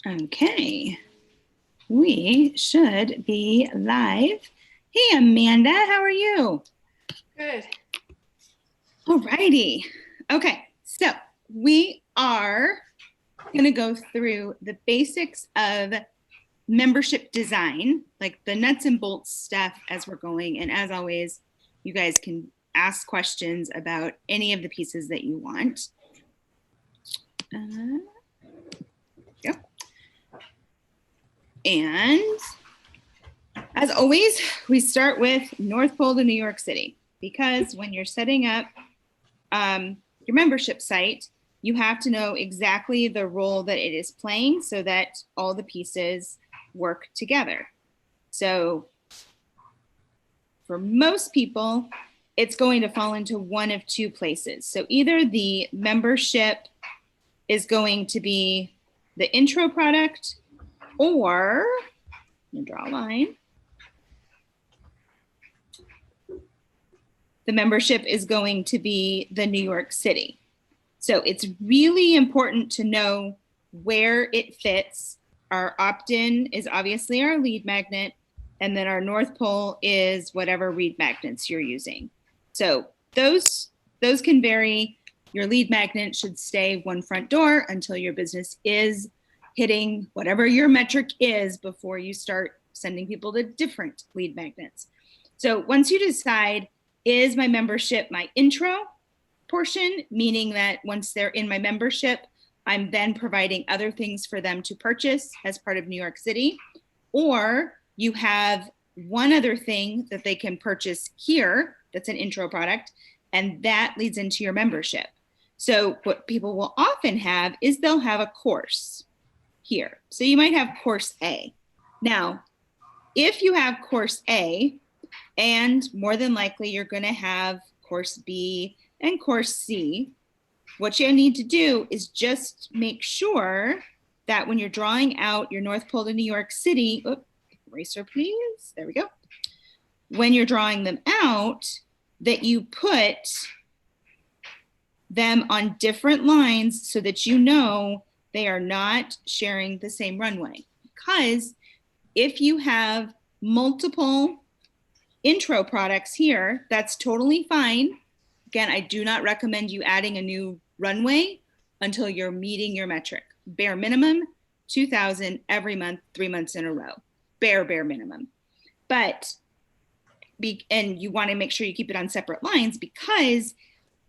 Okay, we should be live. Hey, Amanda, how are you? Good. All righty. Okay, so we are going to go through the basics of membership design, like the nuts and bolts stuff as we're going. And as always, you guys can ask questions about any of the pieces that you want. Yeah. And as always, we start with North Pole to New York City, because when you're setting up your membership site, you have to know exactly the role that it is playing so that all the pieces work together. So for most people, it's going to fall into one of two places. So either the membership is going to be the intro product, or I'm gonna draw a line. The membership is going to be the New York City. So it's really important to know where it fits. Our opt-in is obviously our lead magnet, and then our North Pole is whatever lead magnets you're using. So those can vary. Your lead magnet should stay one front door until your business is hitting whatever your metric is before you start sending people to different lead magnets. So once you decide, is my membership my intro portion, meaning that once they're in my membership, I'm then providing other things for them to purchase as part of New York City, or you have one other thing that they can purchase here that's an intro product, and that leads into your membership. So what people will often have is they'll have a course here. So you might have course A. Now, if you have course A, and more than likely you're going to have course B and course C, what you need to do is just make sure that when you're drawing out your North Pole to New York City, eraser please, there we go. When you're drawing them out, that you put them on different lines so that you know they are not sharing the same runway. Because if you have multiple intro products here, that's totally fine. Again, I do not recommend you adding a new runway until you're meeting your metric. Bare minimum, 2,000 every month, 3 months in a row. Bare minimum. But, and you want to make sure you keep it on separate lines, because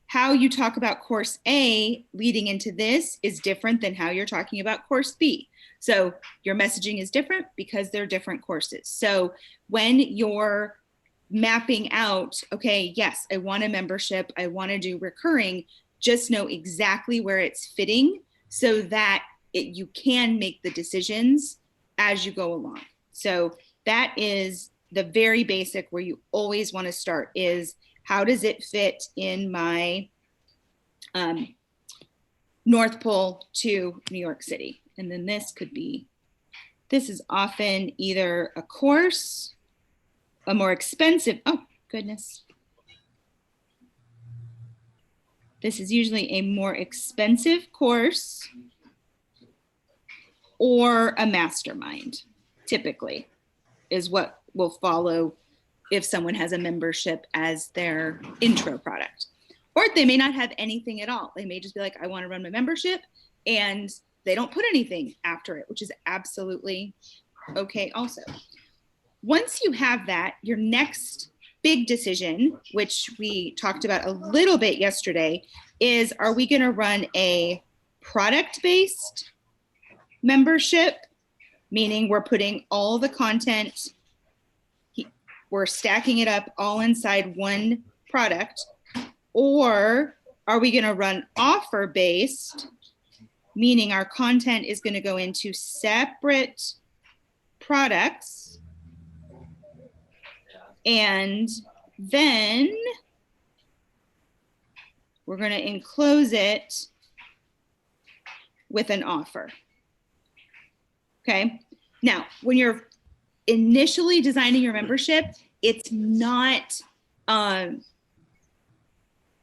how you talk about course A leading into this is different than how you're talking about course B. So your messaging is different because they're different courses. So when you're mapping out, okay, yes, I want a membership, I want to do recurring, just know exactly where it's fitting so that you can make the decisions as you go along. So that is the very basic where you always want to start, is how does it fit in my North Pole to New York City? And then this is often either a course, a more expensive, oh goodness. This is usually a more expensive course or a mastermind, typically, is what will follow if someone has a membership as their intro product. Or they may not have anything at all. They may just be like, I want to run my membership, and they don't put anything after it, which is absolutely okay also. Once you have that, your next big decision, which we talked about a little bit yesterday, is, are we going to run a product-based membership, meaning we're putting all the content, we're stacking it up all inside one product, or are we going to run offer-based, meaning our content is going to go into separate products, and then we're going to enclose it with an offer. Okay. Now, when you're initially designing your membership, it's not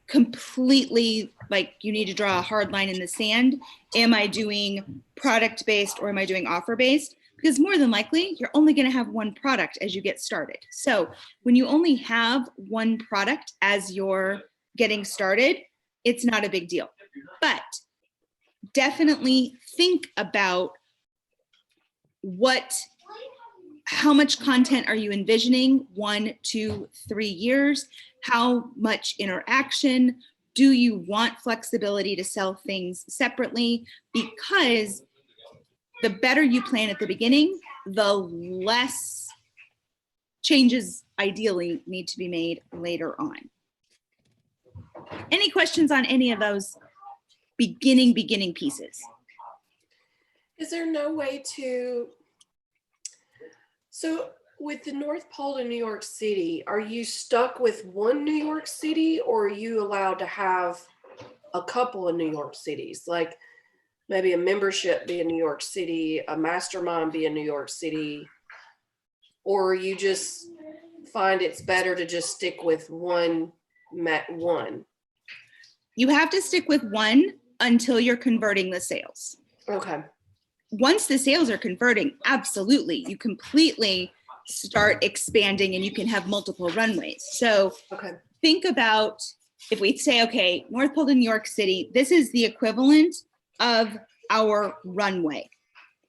completely like you need to draw a hard line in the sand. Am I doing product based or am I doing offer based? Because more than likely, you're only going to have one product as you get started. So when you only have one product as you're getting started, it's not a big deal. But definitely think about how much content are you envisioning 1, 2, 3 years? How much interaction? Do you want flexibility to sell things separately? Because the better you plan at the beginning, the less changes ideally need to be made later on. Any questions on any of those beginning pieces? Is there no way to, so with the North Pole in New York City, are you stuck with one New York City, or are you allowed to have a couple of New York cities? Like maybe a membership be in New York City, a mastermind be in New York City, or you just find it's better to just stick with one? You have to stick with one until you're converting the sales. Okay. Once the sales are converting, absolutely, you completely start expanding and you can have multiple runways. So think about, if we say, okay, North Pole to New York City, this is the equivalent of our runway.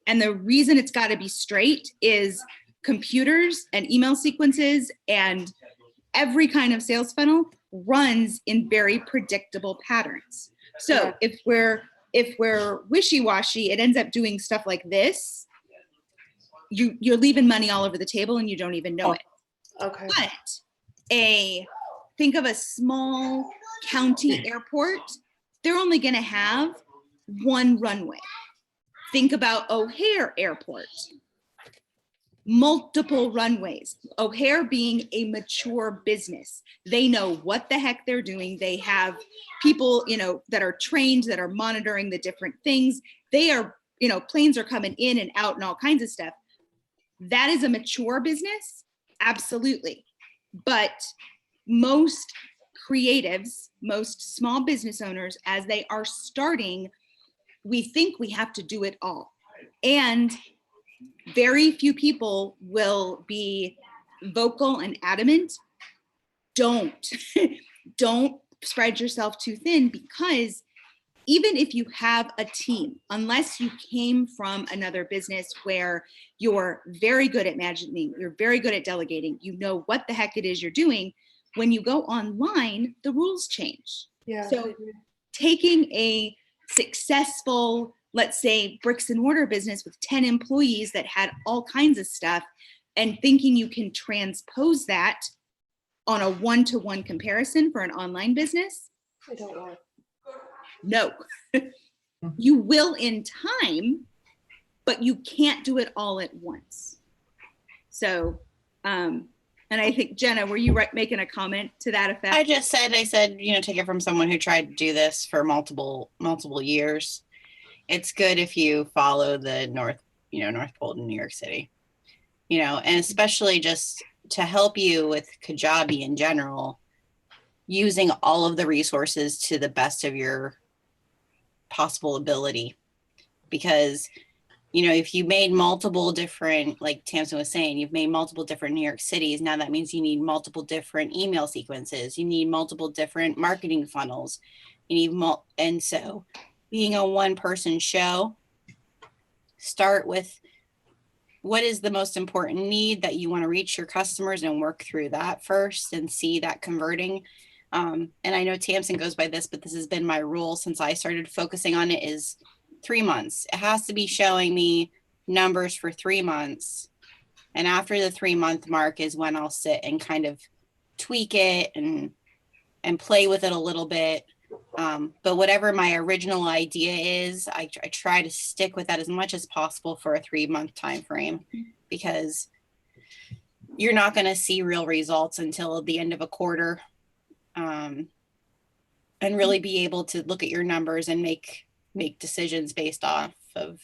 And the reason it's got to be straight is computers and email sequences and every kind of sales funnel runs in very predictable patterns. So if we're wishy-washy, it ends up doing stuff like this. You're leaving money all over the table and you don't even know it. Okay. But think of a small county airport. They're only going to have one runway. Think about O'Hare Airport. Multiple runways. O'Hare being a mature business. They know what the heck they're doing. They have people, that are trained, that are monitoring the different things. They are, planes are coming in and out and all kinds of stuff. That is a mature business, absolutely. But most creatives, most small business owners, as they are starting, we think we have to do it all. And very few people will be vocal and adamant. Don't spread yourself too thin, because even if you have a team, unless you came from another business where you're very good at managing, you're very good at delegating, you know what the heck it is you're doing, when you go online, the rules change. Yeah. So taking a successful, let's say, bricks and mortar business with 10 employees that had all kinds of stuff and thinking you can transpose that on a one-to-one comparison for an online business? I don't know. No. You will in time, but you can't do it all at once. So, and I think, Jenna, were you making a comment to that effect? I said, take it from someone who tried to do this for multiple years. It's good if you follow the North Pole in New York City, and especially just to help you with Kajabi in general, using all of the resources to the best of your possible ability. Because, if you made multiple different, like Tamsin was saying, you've made multiple different New York cities. Now that means you need multiple different email sequences. You need multiple different marketing funnels. You need and so being a one-person show, start with what is the most important need that you want to reach your customers and work through that first and see that converting. And I know Tamsin goes by this, but this has been my rule since I started focusing on it, is 3 months. It has to be showing me numbers for 3 months. And after the 3-month mark is when I'll sit and kind of tweak it and play with it a little bit. But whatever my original idea is, I try to stick with that as much as possible for a 3-month time frame, because you're not going to see real results until the end of a quarter, and really be able to look at your numbers and make decisions based off of,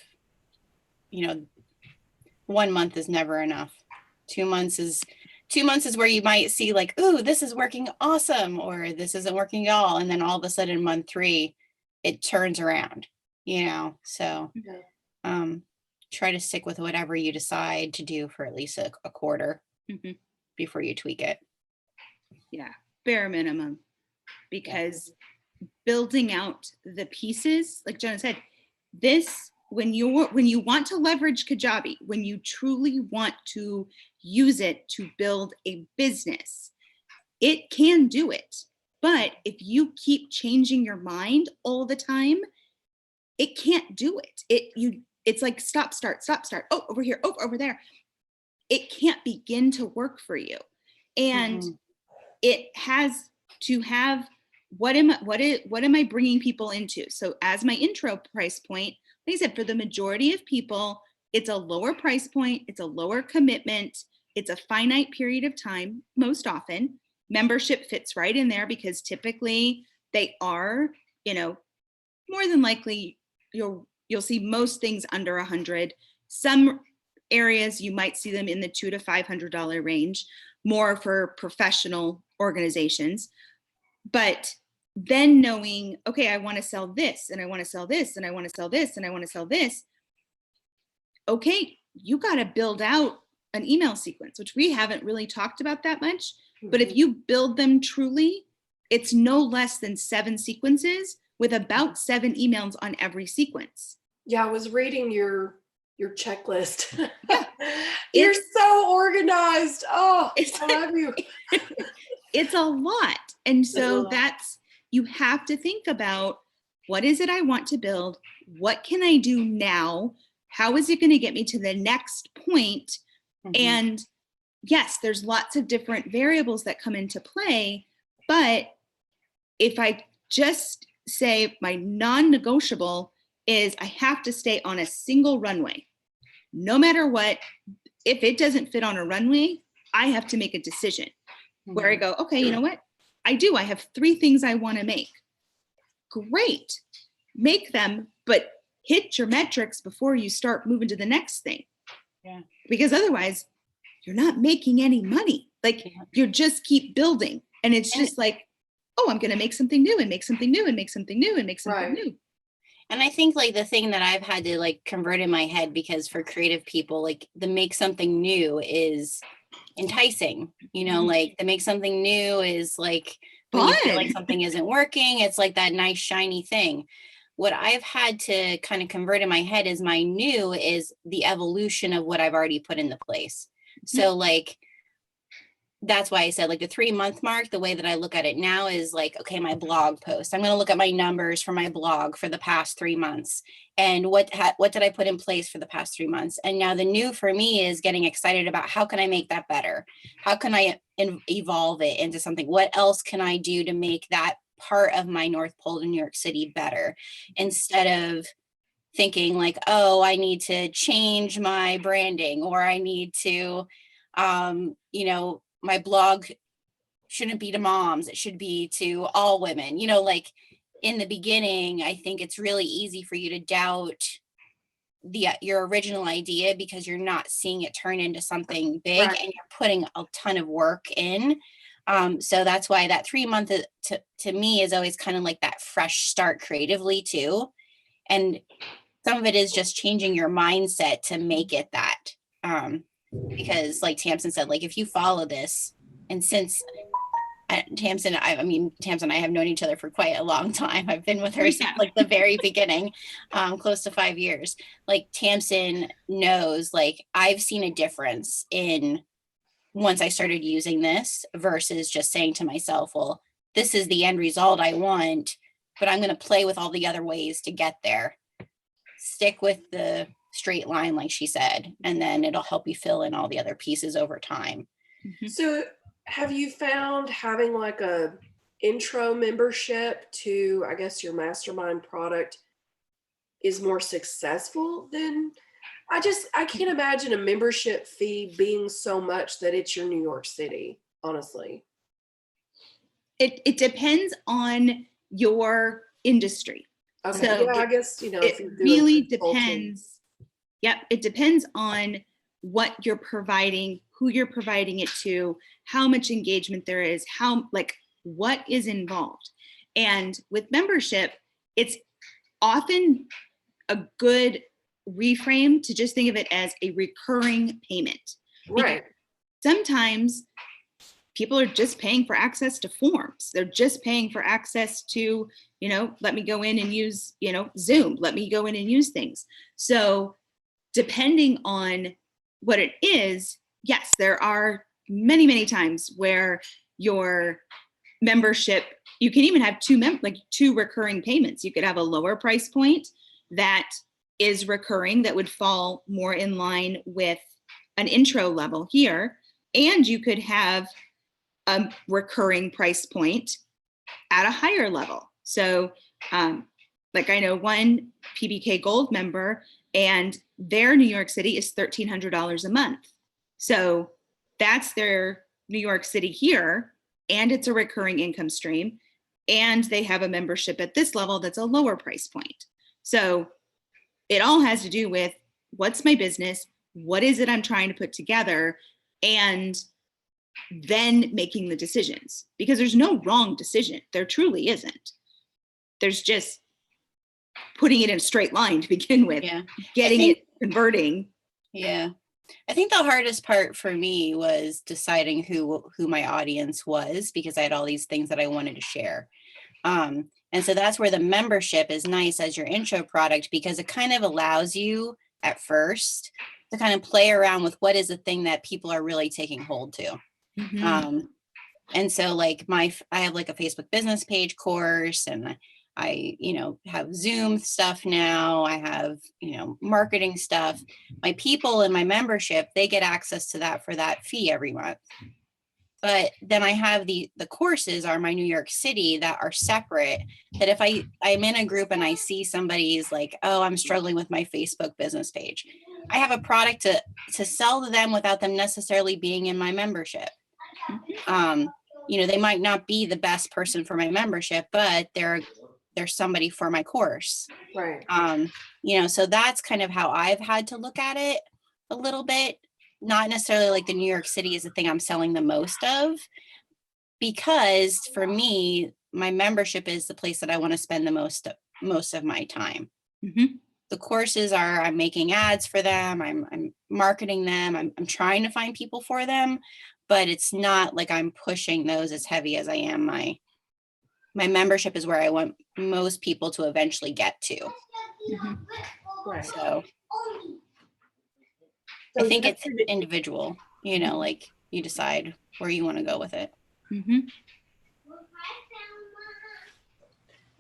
1 month is never enough. 2 months is 2 months is where you might see like, ooh, this is working awesome, or this isn't working at all. And then all of a sudden, month 3, it turns around, So Yeah. try to stick with whatever you decide to do for at least a quarter before you tweak it. Yeah, bare minimum. Because building out the pieces, like Jenna said, this, when you want to leverage Kajabi, when you truly want to use it to build a business, it can do it. But if you keep changing your mind all the time, it can't do it. It's like stop, start. Oh, over here, oh, over there. It can't begin to work for you. And it has to have, what am I bringing people into? So as my intro price point, like I said, for the majority of people, it's a lower price point, it's a lower commitment, it's a finite period of time. Most often membership fits right in there because typically they are, more than likely you'll see most things under 100. Some areas you might see them in the $200 to $500 range, more for professional organizations. But then knowing, okay, I want to sell this, and I want to sell this, and I want to sell this, and I want to sell this. Okay, you got to build out an email sequence, which we haven't really talked about that much. But if you build them truly, it's no less than 7 sequences with about 7 emails on every sequence. Yeah, I was reading your checklist. Yeah. You're so organized. Oh, I love you. It's a lot. And so you have to think about, what is it I want to build? What can I do now? How is it going to get me to the next point? And yes, there's lots of different variables that come into play. But if I just say my non-negotiable is I have to stay on a single runway, no matter what, if it doesn't fit on a runway, I have to make a decision where I go, okay, you know what? I have 3 things I want to make. Great. Make them, but hit your metrics before you start moving to the next thing. Yeah. Because otherwise you're not making any money. Like you just keep building. And it's just like, oh, I'm going to make something new and make something new and make something new and make something new. And I think like the thing that I've had to like convert in my head, because for creative people, like the make something new is enticing, like the make something new is like when you feel like something isn't working, it's like that nice shiny thing. What I've had to kind of convert in my head is my new is the evolution of what I've already put into place. So like, that's why I said like the 3-month mark, the way that I look at it now is like, okay, my blog post, I'm going to look at my numbers for my blog for the past 3 months. And what did I put in place for the past 3 months? And now the new for me is getting excited about how can I make that better? How can I evolve it into something? What else can I do to make that part of my North Pole in New York City better? Instead of thinking like, oh, I need to change my branding, or I need to, my blog shouldn't be to moms, it should be to all women. Like in the beginning, I think it's really easy for you to doubt your original idea because you're not seeing it turn into something big, and you're putting a ton of work in. So that's why that 3 month to me is always kind of like that fresh start creatively too. And some of it is just changing your mindset to make it that. Because like Tamsin said, like if you follow this, and since Tamsin and I have known each other for quite a long time. I've been with her since like the very beginning, close to 5 years. Like Tamsin knows, like I've seen a difference in once I started using this versus just saying to myself, well, this is the end result I want, but I'm going to play with all the other ways to get there. Stick with the straight line, like she said, and then it'll help you fill in all the other pieces over time. So have you found having like a intro membership to, I guess, your mastermind product is more successful than, I can't imagine a membership fee being so much that it's your New York City, honestly. It depends on your industry. Okay. So I guess, it really depends. Yep. It depends on what you're providing, who you're providing it to, how much engagement there is, what is involved. And with membership, it's often a good reframe to just think of it as a recurring payment. Right. Because sometimes people are just paying for access to forms. They're just paying for access to, let me go in and use, Zoom. Let me go in and use things. So depending on what it is, yes, there are many, many times where your membership, you can even have two recurring payments. You could have a lower price point that is recurring that would fall more in line with an intro level here. And you could have a recurring price point at a higher level. So I know one PBK Gold member, and their New York City is $1,300 a month. So that's their New York City here, and it's a recurring income stream. And they have a membership at this level that's a lower price point. So it all has to do with what's my business, what is it I'm trying to put together, and then making the decisions, because there's no wrong decision. There truly isn't. There's just putting it in a straight line to begin with, getting it converting. Yeah. I think the hardest part for me was deciding who my audience was, because I had all these things that I wanted to share. And so that's where the membership is nice as your intro product, because it kind of allows you at first to kind of play around with what is the thing that people are really taking hold to. Mm-hmm. And so I have like a Facebook business page course, and I, have Zoom stuff now. I have, marketing stuff. My people in my membership, they get access to that for that fee every month. But then I have the courses are my New York City that are separate, that if I'm in a group and I see somebody's like, oh, I'm struggling with my Facebook business page, I have a product to sell to them without them necessarily being in my membership. They might not be the best person for my membership, but they're somebody for my course. Right. So that's kind of how I've had to look at it a little bit. Not necessarily like the New York City is the thing I'm selling the most of, because for me, my membership is the place that I want to spend the most of my time. Mm-hmm. The courses I'm making ads for them. I'm marketing them. I'm trying to find people for them, but it's not like I'm pushing those as heavy as I am my membership is where I want most people to eventually get to. Mm-hmm. Right. So I think it's individual, like you decide where you want to go with it. Mm-hmm.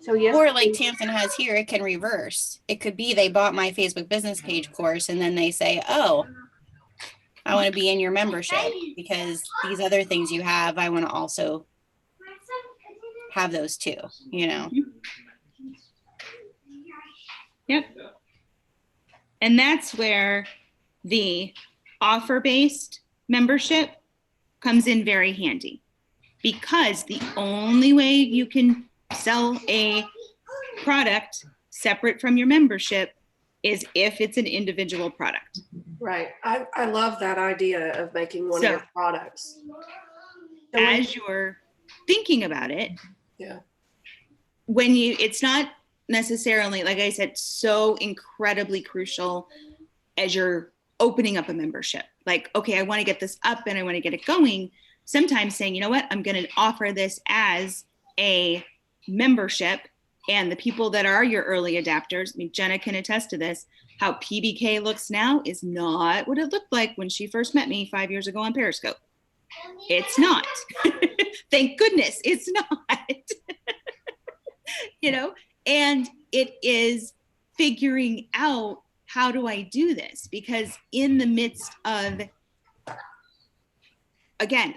So yes, or like Tamsin has here, it can reverse. It could be they bought my Facebook business page course and then they say, oh, I want to be in your membership because these other things you have, I want to also have those too, Yep. And that's where the offer-based membership comes in very handy, because the only way you can sell a product separate from your membership is if it's an individual product. Right. I love that idea of making one of your products. As you're thinking about it, it's not necessarily, like I said, so incredibly crucial as you're opening up a membership. Like, okay, I want to get this up and I want to get it going. Sometimes saying, you know what, I'm going to offer this as a membership, and the people that are your early adapters, I mean, Jenna can attest to this, how PBK looks now is not what it looked like when she first met me 5 years ago on Periscope. It's not. Thank goodness it's not. And it is figuring out, how do I do this? Because in the midst of, again,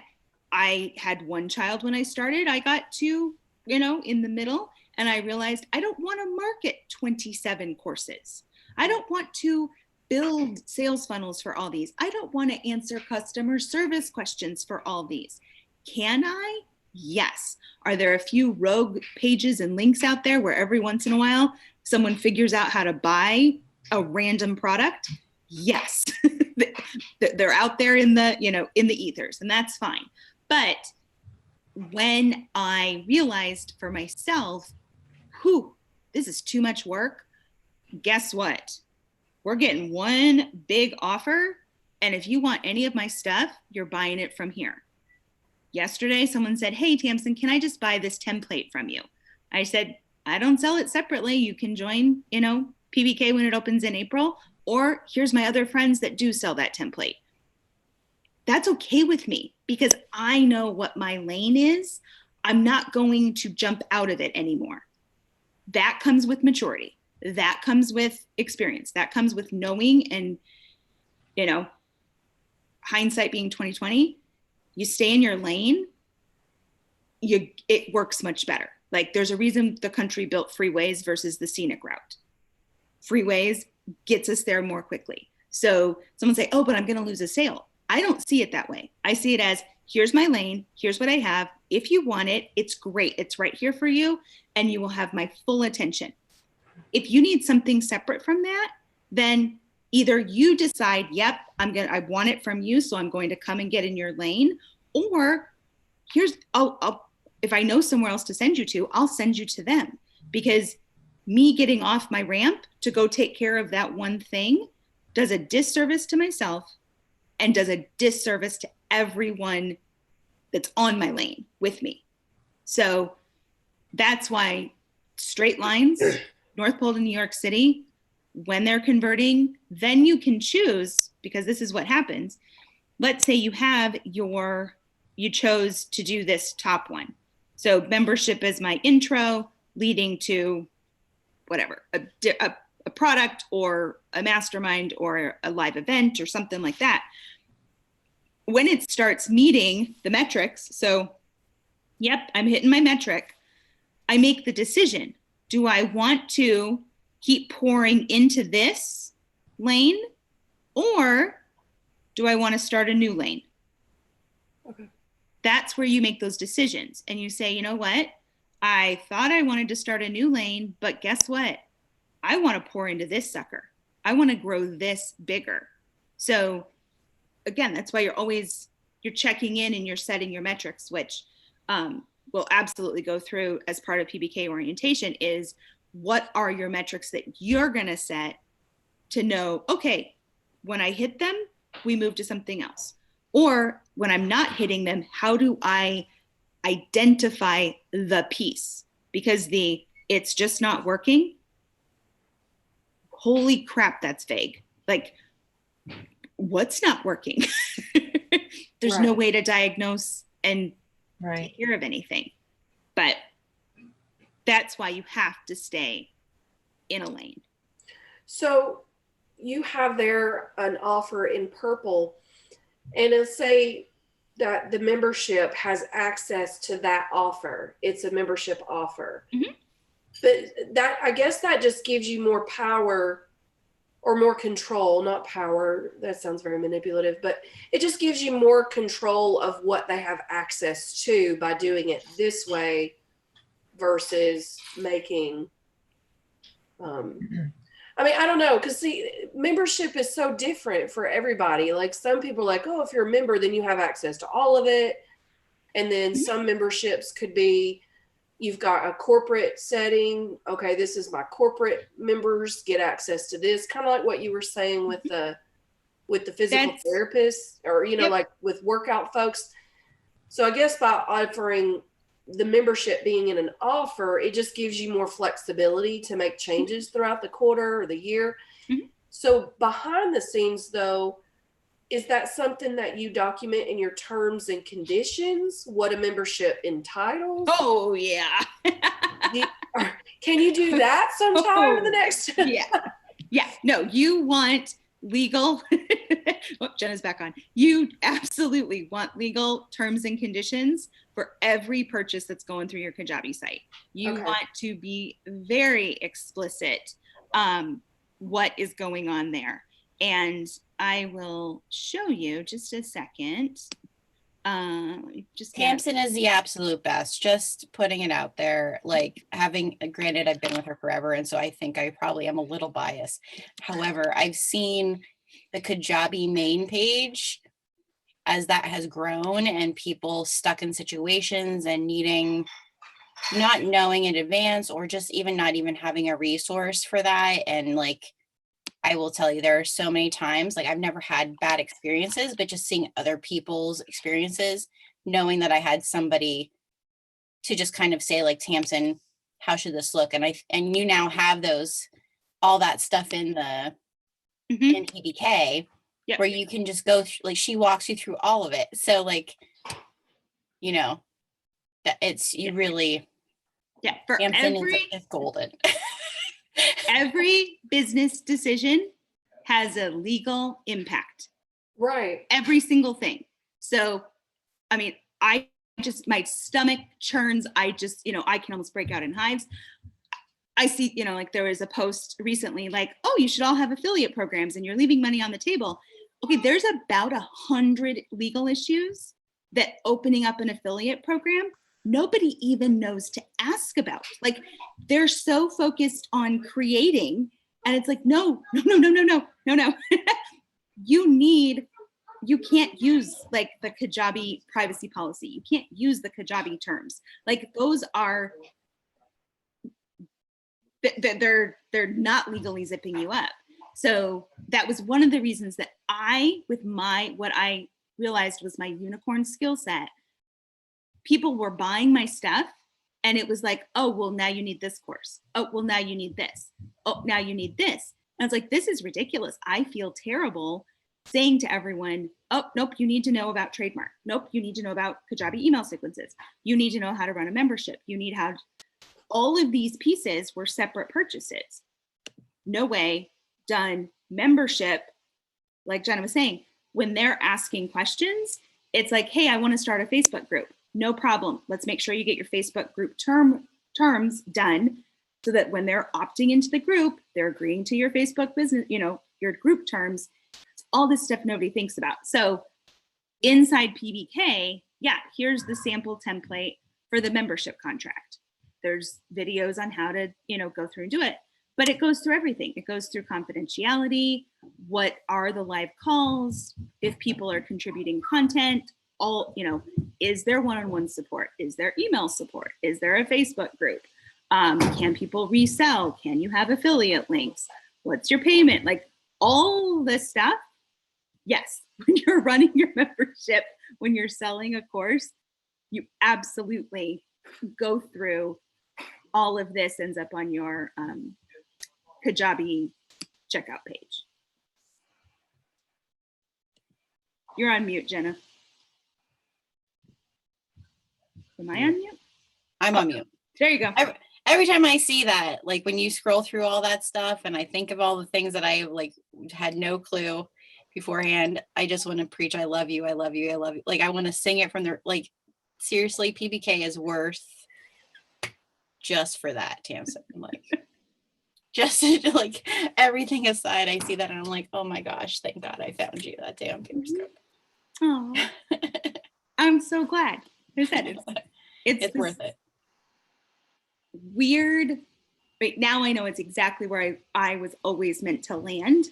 I had one child when I started. I got two, in the middle, and I realized I don't want to market 27 courses. I don't want to build sales funnels for all these. I don't want to answer customer service questions for all these. Can I? Yes. Are there a few rogue pages and links out there where every once in a while someone figures out how to buy a random product? Yes. they're out there in the, in the ethers, and that's fine. But when I realized for myself, this is too much work, guess what? We're getting one big offer. And if you want any of my stuff, you're buying it from here. Yesterday, someone said, hey, Tamsin, can I just buy this template from you? I said, I don't sell it separately. You can join, PBK when it opens in April, or here's my other friends that do sell that template. That's okay with me because I know what my lane is. I'm not going to jump out of it anymore. That comes with maturity. That comes with experience. That comes with knowing, and, hindsight being 2020, you stay in your lane, it works much better. Like, there's a reason the country built freeways versus the scenic route. Freeways gets us there more quickly. So someone say, oh, but I'm going to lose a sale. I don't see it that way. I see it as, here's my lane. Here's what I have. If you want it, it's great. It's right here for you. And you will have my full attention. If you need something separate from that, then either you decide, yep, I want it from you, so I'm going to come and get in your lane, or if I know somewhere else to send you to, I'll send you to them, because me getting off my ramp to go take care of that one thing does a disservice to myself and does a disservice to everyone that's on my lane with me. So that's why straight lines, North Pole to New York City, when they're converting, then you can choose, because this is what happens. Let's say you chose to do this top one. So membership is my intro leading to whatever, a product or a mastermind or a live event or something like that. When it starts meeting the metrics, so, yep, I'm hitting my metric, I make the decision. Do I want to keep pouring into this lane, or do I want to start a new lane? Okay. That's where you make those decisions. And you say, you know what? I thought I wanted to start a new lane, but guess what? I want to pour into this sucker. I want to grow this bigger. So again, that's why you're checking in and you're setting your metrics, which will absolutely go through as part of PBK orientation, is what are your metrics that you're going to set to know, okay, when I hit them, we move to something else. Or when I'm not hitting them, how do I identify the piece? Because it's just not working. Holy crap, that's vague. Like, what's not working? There's no way to diagnose and take care of anything. But that's why you have to stay in a lane. So you have there an offer in purple, and it'll say that the membership has access to that offer. It's a membership offer. Mm-hmm. But that, I guess that just gives you more power or more control, not power. That sounds very manipulative, but it just gives you more control of what they have access to by doing it this way versus making, I don't know, because membership is so different for everybody. Like, some people are like, oh, if you're a member, then you have access to all of it. And then some memberships could be, you've got a corporate setting. Okay, this is my corporate members get access to this. Kind of like what you were saying with the physical therapists, or, like with workout folks. So I guess by offering the membership being in an offer, it just gives you more flexibility to make changes throughout the quarter or the year. Mm-hmm. So behind the scenes, though, is that something that you document in your terms and conditions, what a membership entitles? Oh, yeah. Can you do that sometime in the next? Yeah. No, you want legal. Oh, Jenna's back on. You absolutely want legal terms and conditions for every purchase that's going through your Kajabi site. You want to be very explicit what is going on there. And I will show you just a second. Tamsin is the absolute best. Just putting it out there. Like, granted, I've been with her forever, and so I think I probably am a little biased. However, I've seen the Kajabi main page, as that has grown and people stuck in situations and not knowing in advance, or just even not even having a resource for that. And like, I will tell you, there are so many times, like I've never had bad experiences, but just seeing other people's experiences, knowing that I had somebody to just kind of say like, Tamsin, how should this look? And you now have all that stuff in the in PBK, Yep. where you can just go like, she walks you through all of it. So like, that you really, for Tamsin is golden. Every business decision has a legal impact. Right. Every single thing. So, I mean, my stomach churns. I can almost break out in hives. I see, like there was a post recently like, oh, you should all have affiliate programs and you're leaving money on the table. Okay, there's about 100 legal issues that opening up an affiliate program, nobody even knows to ask about. Like they're so focused on creating, and it's like, no. You can't use like the Kajabi privacy policy. You can't use the Kajabi terms. Like those are, they're not legally zipping you up. So that was one of the reasons that what I realized was my unicorn skill set, people were buying my stuff and it was like, oh, well, now you need this course. Oh, well, now you need this. Oh, now you need this. And I was like, this is ridiculous. I feel terrible saying to everyone, oh, nope, you need to know about trademark. Nope, you need to know about Kajabi email sequences. You need to know how to run a membership. All of these pieces were separate purchases. No way, done. Membership, like Jenna was saying, when they're asking questions, it's like, hey, I want to start a Facebook group. No problem. Let's make sure you get your Facebook group terms done so that when they're opting into the group, they're agreeing to your Facebook business, your group terms, all this stuff nobody thinks about. So inside PBK, here's the sample template for the membership contract. There's videos on how to, go through and do it, but it goes through everything. It goes through confidentiality. What are the live calls? If people are contributing content, is there one-on-one support? Is there email support? Is there a Facebook group? Can people resell? Can you have affiliate links? What's your payment? Like all this stuff. Yes, when you're running your membership, when you're selling a course, you absolutely go through all of this. Ends up on your Kajabi checkout page. You're on mute, Jenna. Am I on mute? I'm on mute. There you go. Every time I see that, like when you scroll through all that stuff and I think of all the things that I like had no clue beforehand, I just want to preach, I love you, I love you, I love you. Like I want to sing it from the, like, seriously, PBK is worth just for that, Tamsin. Like just like everything aside, I see that and I'm like, oh my gosh, thank God I found you that day on Peterscope. Oh, I'm so glad. It's worth it. Weird. Right now I know it's exactly where I was always meant to land.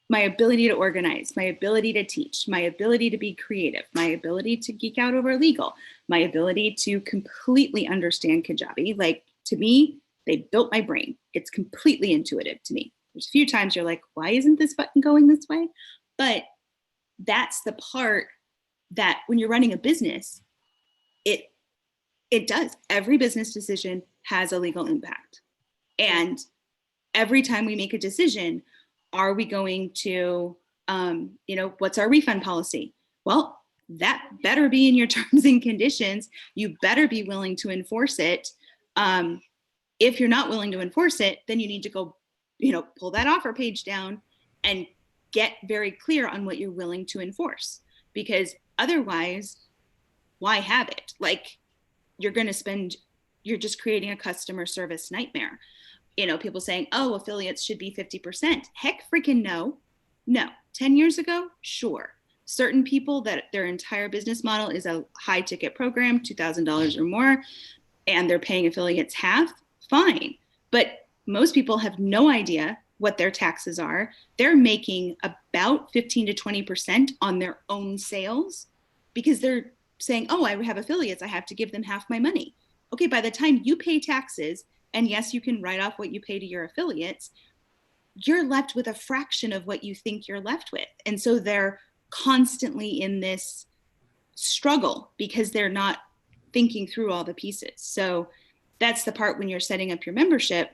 My ability to organize, my ability to teach, my ability to be creative, my ability to geek out over legal, my ability to completely understand Kajabi. Like to me, they built my brain. It's completely intuitive to me. There's a few times you're like, why isn't this button going this way? But that's the part that when you're running a business, it does. Every business decision has a legal impact. And every time we make a decision, are we going to, what's our refund policy? Well, that better be in your terms and conditions. You better be willing to enforce it. If you're not willing to enforce it, then you need to go, pull that offer page down and get very clear on what you're willing to enforce. Because otherwise, why have it? Like you're just creating a customer service nightmare. People saying, oh, affiliates should be 50%. Heck freaking no. 10 years ago, sure. Certain people that their entire business model is a high ticket program, $2,000 or more, and they're paying affiliates half, fine. But most people have no idea what their taxes are. They're making about 15 to 20% on their own sales because they're saying, oh, I have affiliates, I have to give them half my money. Okay, by the time you pay taxes, and yes, you can write off what you pay to your affiliates, you're left with a fraction of what you think you're left with. And so they're constantly in this struggle because they're not thinking through all the pieces. So that's the part when you're setting up your membership,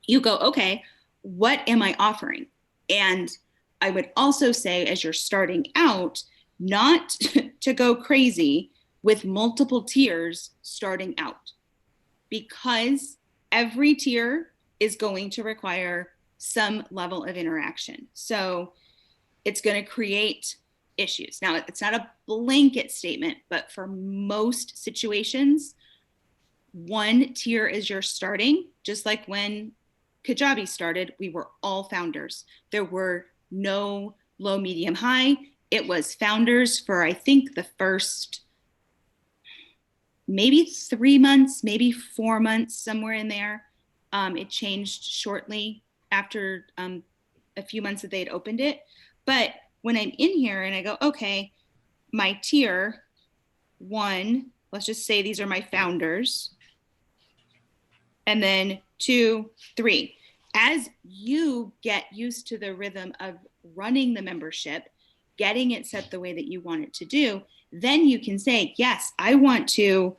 you go, okay, what am I offering? And I would also say, as you're starting out, not to go crazy with multiple tiers starting out, because every tier is going to require some level of interaction. So it's going to create issues. Now, it's not a blanket statement, but for most situations, one tier is your starting, just like when Kajabi started, we were all founders. There were no low, medium, high. It was founders for, I think, the first maybe 3 months, maybe 4 months, somewhere in there. It changed shortly after a few months that they had opened it. But when I'm in here and I go, okay, my tier 1, let's just say these are my founders. And then 2, 3. As you get used to the rhythm of running the membership, getting it set the way that you want it to do, then you can say, yes, I want to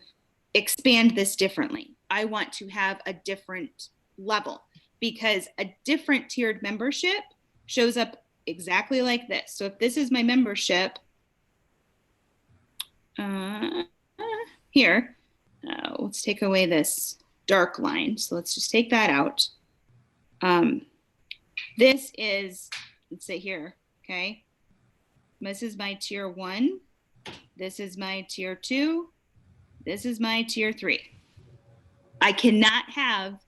expand this differently. I want to have a different level, because a different tiered membership shows up exactly like this. So if this is my membership here, let's take away this dark line. So let's just take that out. This is, let's say here, okay? This is my tier 1. This is my tier 2. This is my tier 3. I cannot have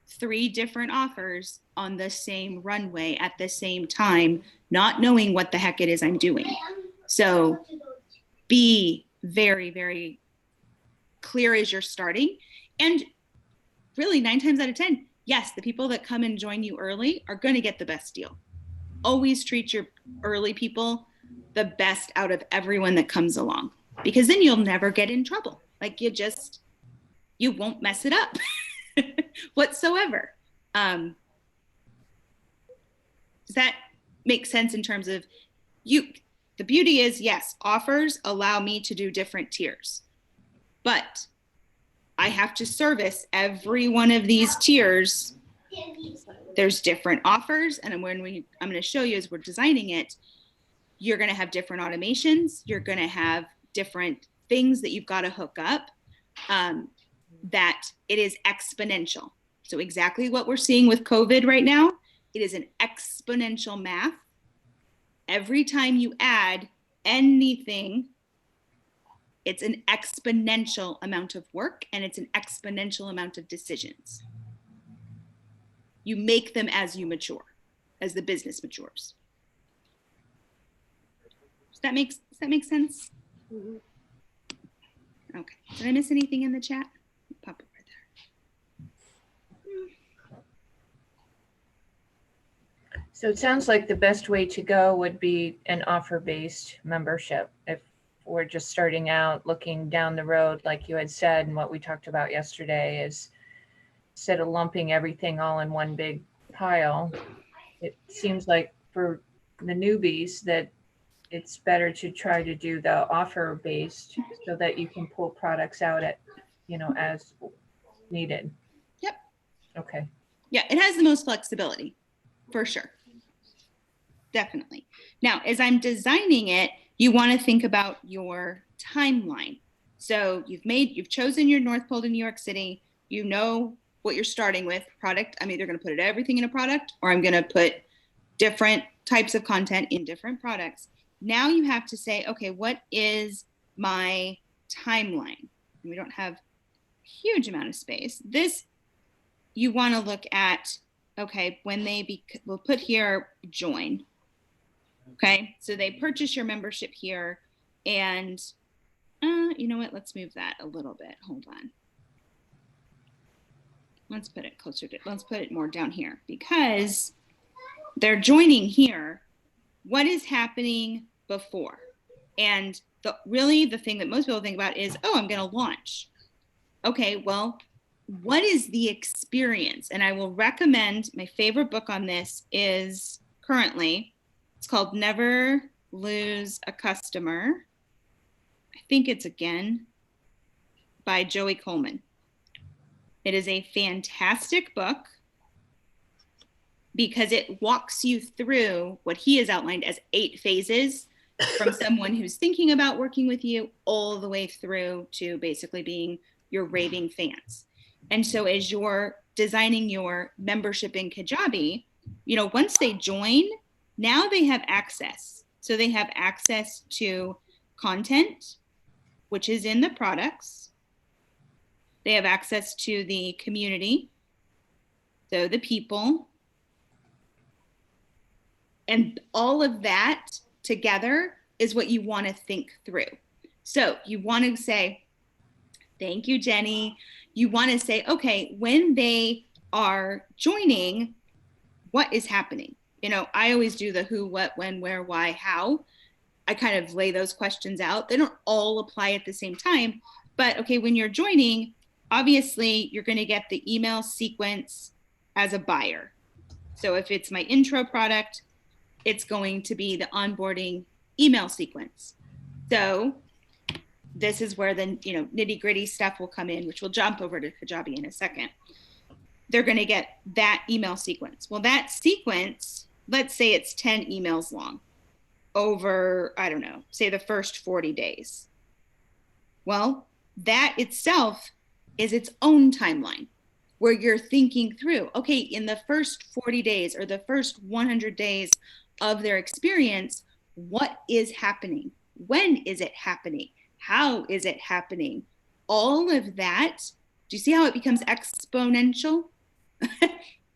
3 different offers on the same runway at the same time, not knowing what the heck it is I'm doing. So be very, very clear as you're starting. And really 9 times out of 10, yes, the people that come and join you early are going to get the best deal. Always treat your early people the best out of everyone that comes along, because then you'll never get in trouble. Like you won't mess it up whatsoever. Does that make sense in terms of you? The beauty is, yes, offers allow me to do different tiers, but I have to service every one of these tiers. There's different offers, and I'm going to show you as we're designing it, you're going to have different automations. You're going to have different things that you've got to hook up, that it is exponential. So exactly what we're seeing with COVID right now, it is an exponential math. Every time you add anything, it's an exponential amount of work, and it's an exponential amount of decisions. You make them as you mature, as the business matures. Does that make sense? Mm-hmm. Okay. Did I miss anything in the chat? Pop it right there. So it sounds like the best way to go would be an offer-based membership. If we're just starting out, looking down the road, like you had said, and what we talked about yesterday is, instead of lumping everything all in one big pile, it seems like for the newbies that it's better to try to do the offer-based so that you can pull products out at, as needed. Yep. Okay. Yeah, it has the most flexibility, for sure. Definitely. Now, as I'm designing it, you want to think about your timeline. So you've chosen your North Pole to New York City. You know what you're starting with. Product, I'm either going to put everything in a product, or I'm going to put different types of content in different products. Now you have to say, okay, what is my timeline? And we don't have a huge amount of space. This, you want to look at, okay, when we'll put here, join. Okay, so they purchase your membership here, and you know what? Let's move that a little bit. Hold on. let's put it closer to, let's put it more down here, because they're joining here. What is happening before? And really the thing that most people think about is, oh, I'm going to launch. Okay, well, what is the experience? And I will recommend, my favorite book on this is currently, it's called Never Lose a Customer. I think it's again by Joey Coleman. It is a fantastic book because it walks you through what he has outlined as 8 phases from someone who's thinking about working with you all the way through to basically being your raving fans. And so as you're designing your membership in Kajabi, you know, once they join, now they have access. So they have access to content, which is in the products. They have access to the community, so the people. And all of that together is what you want to think through. So you want to say, thank you, Jenny. You want to say, okay, when they are joining, what is happening? You know, I always do the who, what, when, where, why, how. I kind of lay those questions out. They don't all apply at the same time, but okay, when you're joining, obviously you're going to get the email sequence as a buyer. So if it's my intro product, it's going to be the onboarding email sequence. So this is where the, you know, nitty gritty stuff will come in, which we'll jump over to Kajabi in a second. They're going to get that email sequence. Well, that sequence, let's say it's 10 emails long over, I don't know, say the first 40 days. Well, that itself is its own timeline where you're thinking through, okay, in the first 40 days or the first 100 days of their experience, what is happening? When is it happening? How is it happening? All of that, do you see how it becomes exponential?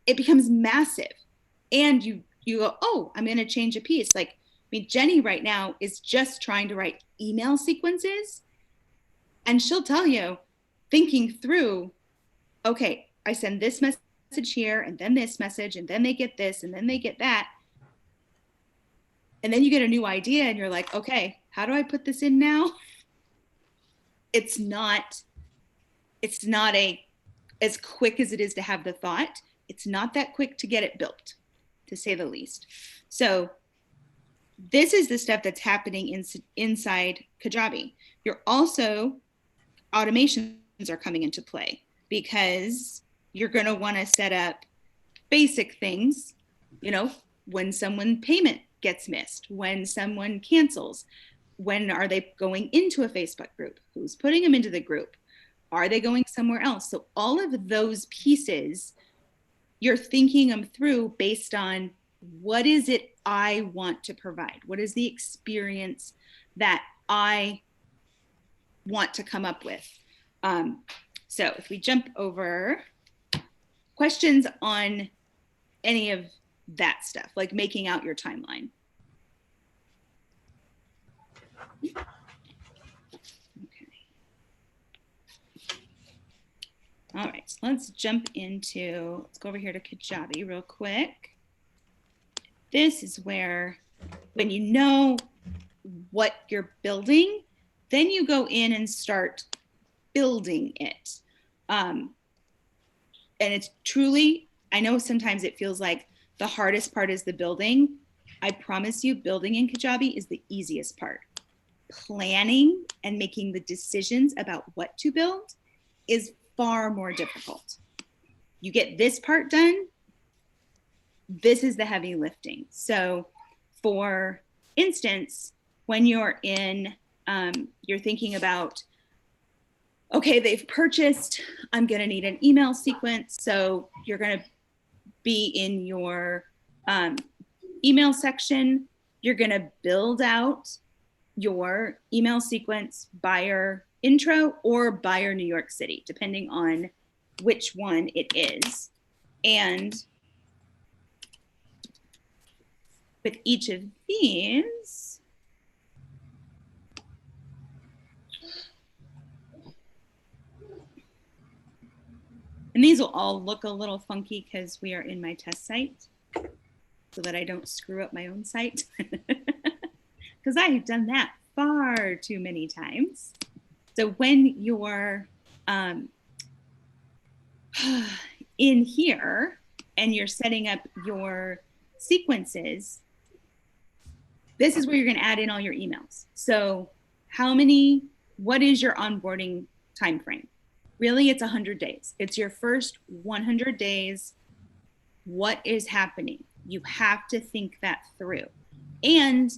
It becomes massive. And you go, oh, I'm going to change a piece. Like, I mean, Jenny right now is just trying to write email sequences. And she'll tell you, thinking through, okay, I send this message here, and then this message, and then they get this, and then they get that. And then you get a new idea, and you're like, okay, how do I put this in now? It's not as quick as it is to have the thought. It's not that quick to get it built, to say the least. So this is the stuff that's happening inside Kajabi. You're also, automations are coming into play because you're going to want to set up basic things, you know, when someone payment gets missed, when someone cancels, when are they going into a Facebook group? Who's putting them into the group? Are they going somewhere else? So all of those pieces, you're thinking them through based on what is it I want to provide? What is the experience that I want to come up with? So if we jump over, questions on any of that stuff, like making out your timeline. Okay. All right, so let's jump into, let's go over here to Kajabi real quick. This is where, when you know what you're building, then you go in and start building it. And it's truly, I know sometimes it feels like the hardest part is the building. I promise you, building in Kajabi is the easiest part. Planning and making the decisions about what to build is far more difficult. You get this part done, this is the heavy lifting. So for instance, when you're in, you're thinking about, okay, they've purchased, I'm going to need an email sequence. So you're going to be in your email section. You're going to build out your email sequence, buyer intro or buyer New York City, depending on which one it is. And with each of these, and these will all look a little funky because we are in my test site, so that I don't screw up my own site. Because I have done that far too many times. So when you're in here and you're setting up your sequences, this is where you're going to add in all your emails. So what is your onboarding time frame? Really, it's 100 days. It's your first 100 days. What is happening? You have to think that through. And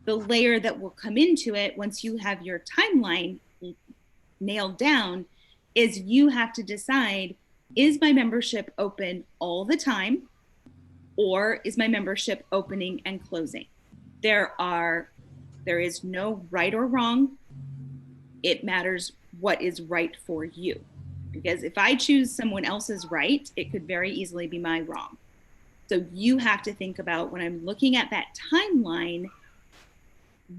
the layer that will come into it once you have your timeline nailed down is you have to decide, is my membership open all the time, or is my membership opening and closing? There is no right or wrong. It matters what is right for you. Because if I choose someone else's right, it could very easily be my wrong. So you have to think about, when I'm looking at that timeline,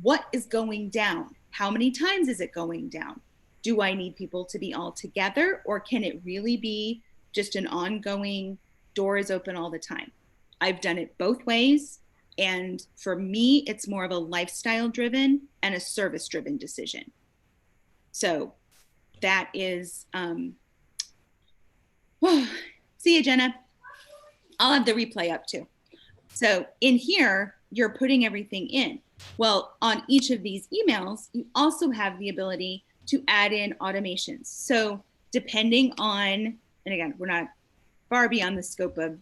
what is going down? How many times is it going down? Do I need people to be all together, or can it really be just an ongoing door is open all the time? I've done it both ways. And for me, it's more of a lifestyle driven and a service driven decision. So that is, see you, Jenna. I'll have the replay up too. So in here, you're putting everything in. Well, on each of these emails, you also have the ability to add in automations. So depending on, and again, we're not far beyond the scope of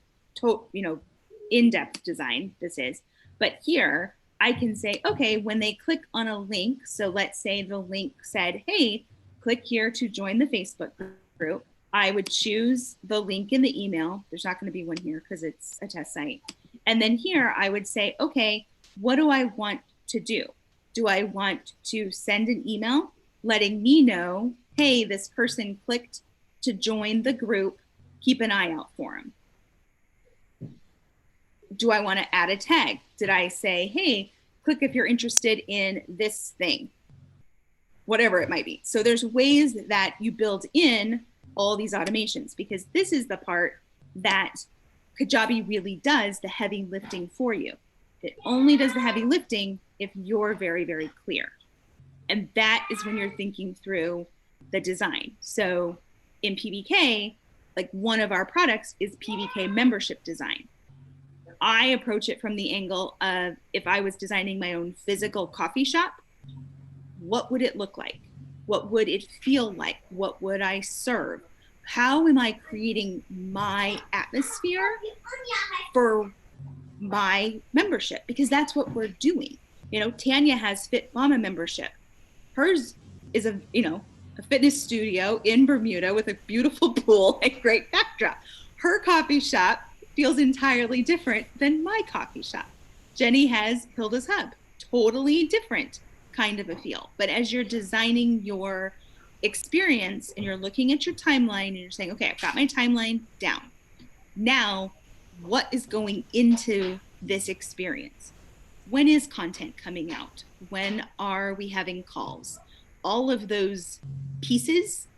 in-depth design this is, but here I can say, okay, when they click on a link, so let's say the link said, hey, click here to join the Facebook group. I would choose the link in the email. There's not going to be one here because it's a test site. And then here I would say, okay, what do I want to do? Do I want to send an email letting me know, hey, this person clicked to join the group, keep an eye out for them? Do I want to add a tag? Did I say, hey, click if you're interested in this thing? Whatever it might be. So there's ways that you build in all these automations, because this is the part that Kajabi really does the heavy lifting for you. It only does the heavy lifting if you're very, very clear. And that is when you're thinking through the design. So in PBK, like one of our products is PBK membership design. I approach it from the angle of, if I was designing my own physical coffee shop, what would it look like? What would it feel like? What would I serve? How am I creating my atmosphere for my membership? Because that's what we're doing. Tanya has Fit Mama membership. Hers is a fitness studio in Bermuda with a beautiful pool and great backdrop. Her coffee shop feels entirely different than my coffee shop. Jenny has Hilda's Hub, totally different kind of a feel. But as you're designing your experience and you're looking at your timeline and you're saying, okay, I've got my timeline down. Now, what is going into this experience? When is content coming out? When are we having calls? All of those pieces,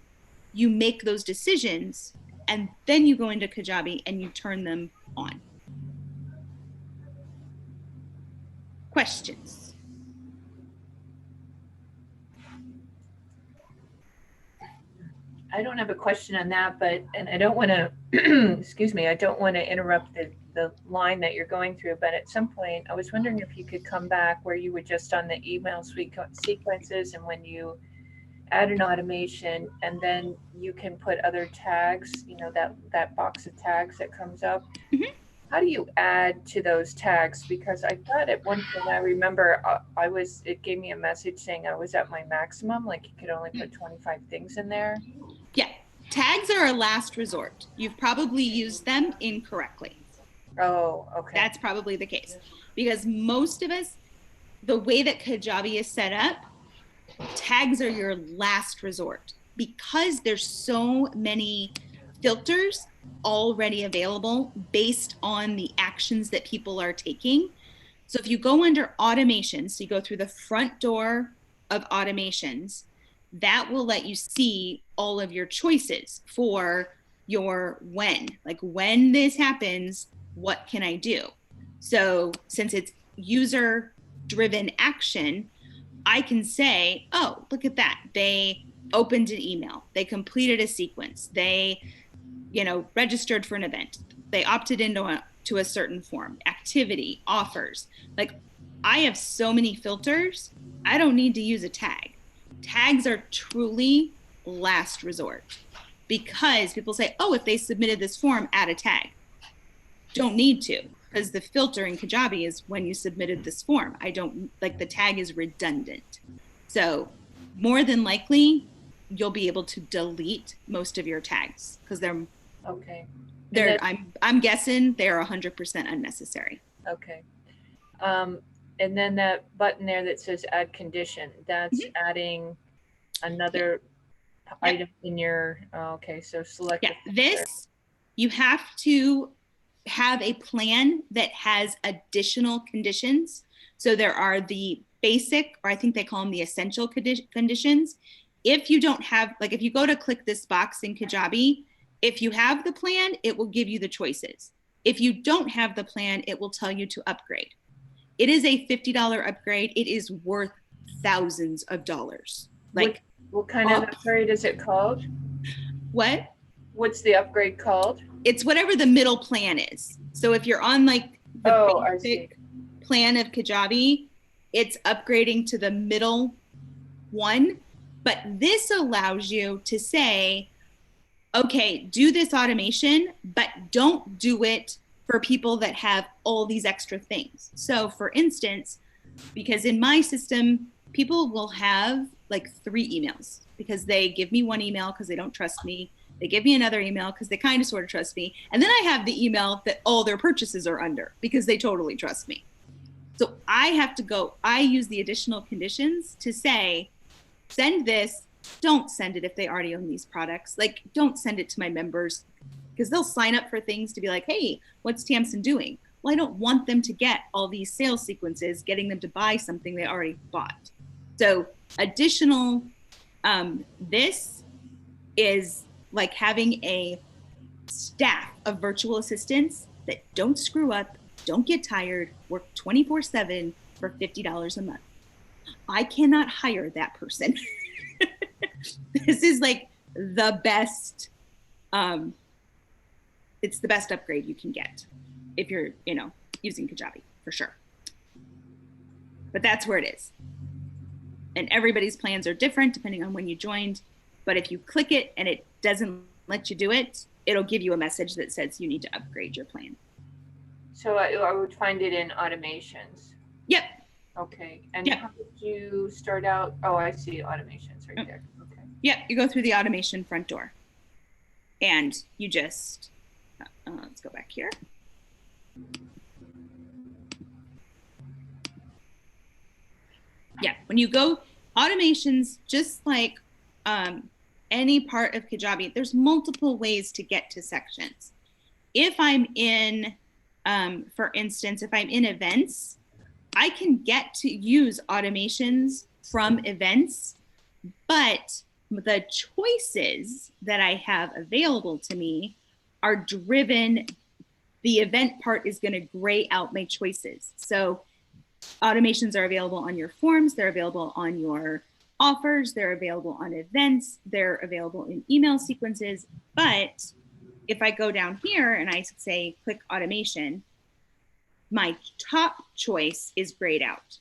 you make those decisions, and then you go into Kajabi and you turn them on. Questions? I don't have a question on that, and I don't want to, excuse me, I don't want to interrupt the line that you're going through, but at some point, I was wondering if you could come back where you were just on the email sequences, and when you add an automation, and then you can put other tags, that box of tags that comes up. Mm-hmm. How do you add to those tags? Because I thought at one point, I remember it gave me a message saying I was at my maximum, like you could only put 25 things in there. Yeah, tags are a last resort. You've probably used them incorrectly. Oh, okay. That's probably the case, because most of us, the way that Kajabi is set up, tags are your last resort, because there's so many filters already available based on the actions that people are taking. So if you go under automations, so you go through the front door of automations, that will let you see all of your choices for your when. Like when this happens, what can I do? So since it's user driven action, I can say, oh, look at that. They opened an email. They completed a sequence. They, registered for an event. They opted into a certain form, activity, offers. Like I have so many filters. I don't need to use a tag. Tags are truly last resort because people say, oh, if they submitted this form, add a tag. Don't need to, because the filter in Kajabi is when you submitted this form. I don't like the tag is redundant. So more than likely, you'll be able to delete most of your tags because Okay. I'm guessing they're 100% unnecessary. Okay. And then that button there that says add condition, that's adding another item in your, okay, so select. Yeah, this, you have to have a plan that has additional conditions. So there are the basic, or I think they call them the essential conditions. If you don't have, like if you go to click this box in Kajabi, if you have the plan, it will give you the choices. If you don't have the plan, it will tell you to upgrade. It is a $50 upgrade. It is worth thousands of dollars. Like what kind of upgrade is it called? What? What's the upgrade called? It's whatever the middle plan is. So if you're on like the basic plan of Kajabi, it's upgrading to the middle one. But this allows you to say, okay, do this automation, but don't do it for people that have all these extra things. So for instance, because in my system, people will have like 3 emails because they give me one email because they don't trust me. They give me another email because they kind of sort of trust me. And then I have the email that all their purchases are under because they totally trust me. So I use the additional conditions to say, send this, don't send it if they already own these products. Like, don't send it to my members because they'll sign up for things to be like, hey, what's Tamsin doing? Well, I don't want them to get all these sales sequences, getting them to buy something they already bought. So additional, this is like having a staff of virtual assistants that don't screw up, don't get tired, work 24/7 for $50 a month. I cannot hire that person. This is like the best, it's the best upgrade you can get if you're, using Kajabi for sure. But that's where it is. And everybody's plans are different depending on when you joined. But if you click it and it doesn't let you do it, it'll give you a message that says you need to upgrade your plan. So I would find it in automations. Yep. Okay. And how did you start out? Oh, I see automations right there. Okay. Yep. You go through the automation front door and you just, let's go back here. Yeah. When you go automations, just like any part of Kajabi, there's multiple ways to get to sections. If I'm in, for instance, if I'm in events, I can get to use automations from events, but the choices that I have available to me are driven, the event part is going to gray out my choices. So automations are available on your forms, they're available on your offers, they're available on events, they're available in email sequences. But if I go down here and I say click automation, my top choice is grayed out.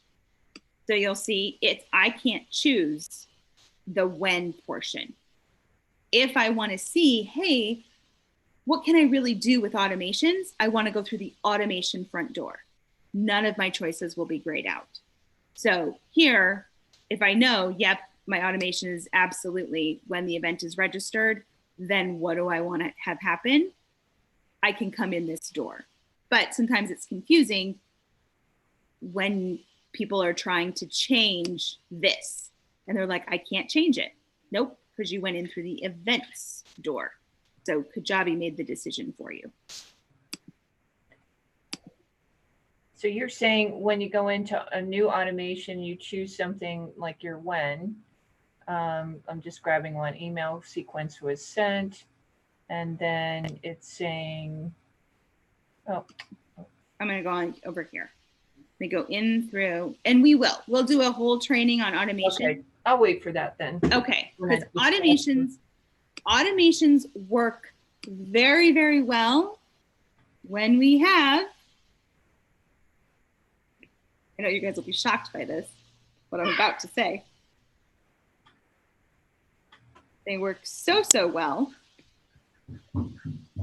So you'll see I can't choose the when portion. If I want to see, hey, what can I really do with automations? I want to go through the automation front door. None of my choices will be grayed out. So here, if I know, yep, my automation is absolutely when the event is registered, then what do I want to have happen? I can come in this door. But sometimes it's confusing when people are trying to change this. And they're like, I can't change it. Nope, because you went in through the events door. So Kajabi made the decision for you. So you're saying when you go into a new automation, you choose something like your when. I'm just grabbing one, email sequence was sent. And then it's saying, oh, I'm going to go on over here. We go in through, and we'll do a whole training on automation. okay. I'll wait for that then. Okay, When I because automations work very, very well when we have, I know you guys will be shocked by this, what I'm about to say. They work so, so well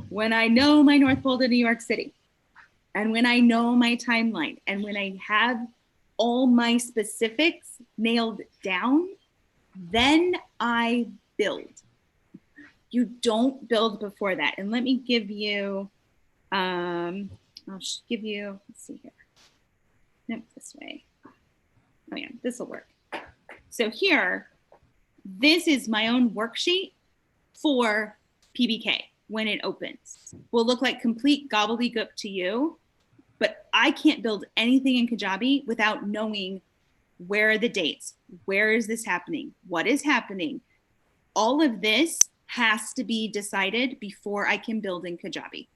when I know my North Pole to New York City, and when I know my timeline, and when I have all my specifics nailed down, then I build. You don't build before that. And let me give you, I'll give you, let's see here. Nope, this way. Oh yeah, this will work. So here, this is my own worksheet for PBK when it opens. Will look like complete gobbledygook to you, but I can't build anything in Kajabi without knowing where are the dates, where is this happening, what is happening. All of this has to be decided before I can build in Kajabi.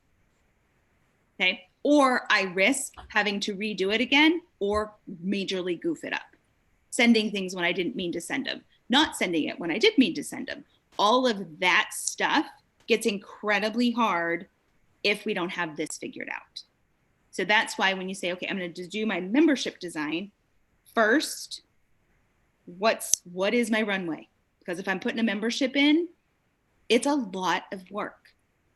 Okay, or I risk having to redo it again or majorly goof it up. Sending things when I didn't mean to send them, not sending it when I did mean to send them. All of that stuff gets incredibly hard if we don't have this figured out. So that's why when you say, okay, I'm going to do my membership design first, what is my runway? Because if I'm putting a membership in, it's a lot of work.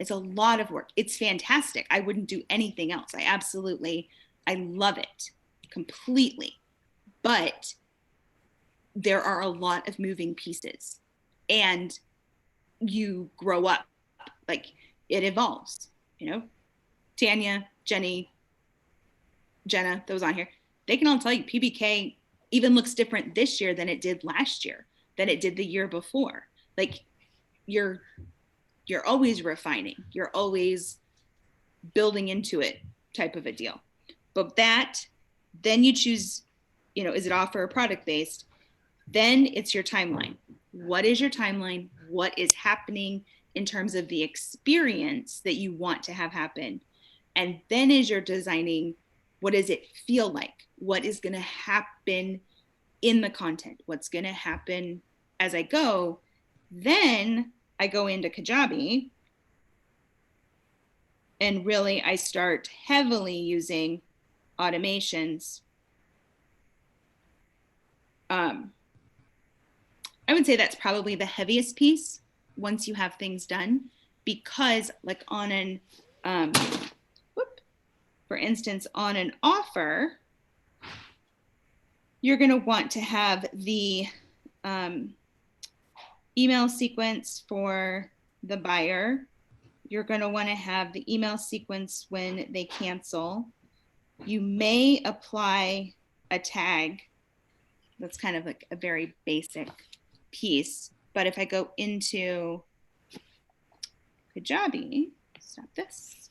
It's a lot of work. It's fantastic. I wouldn't do anything else. I love it completely. But there are a lot of moving pieces, and you grow up, like it evolves, you know. Tanya, Jenny, Jenna, those on here, they can all tell you PBK even looks different this year than it did last year, than it did the year before. Like you're always refining, you're always building into it type of a deal. But then you choose, you know, is it offer or product based? Then it's your timeline. What is your timeline? What is happening in terms of the experience that you want to have happen? And then as you're designing, what does it feel like? What is going to happen in the content? What's going to happen as I go? Then I go into Kajabi, and really I start heavily using automations. I would say that's probably the heaviest piece once you have things done, because like on an, for instance, on an offer, you're going to want to have the email sequence for the buyer. You're going to want to have the email sequence when they cancel. You may apply a tag. That's kind of like a very basic piece. But if I go into Kajabi, stop this.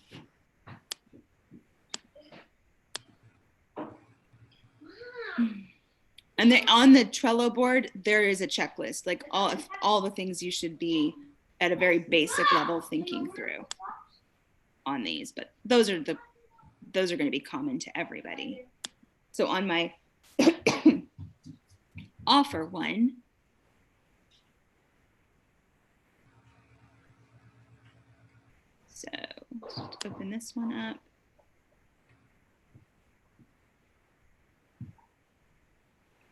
And then on the Trello board, there is a checklist, like all the things you should be at a very basic level thinking through on these. But those are going to be common to everybody. So on my offer one, so let's open this one up.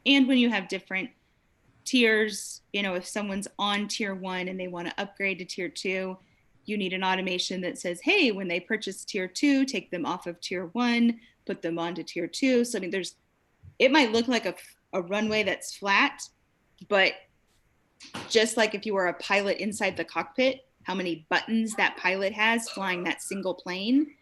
And when you have different tiers, you know, if someone's on tier 1 and they want to upgrade to tier 2, you need an automation that says, hey, when they purchase tier 2, take them off of tier 1, put them onto tier 2. So I mean, it might look like a runway that's flat, but just like if you were a pilot inside the cockpit, how many buttons that pilot has flying that single plane,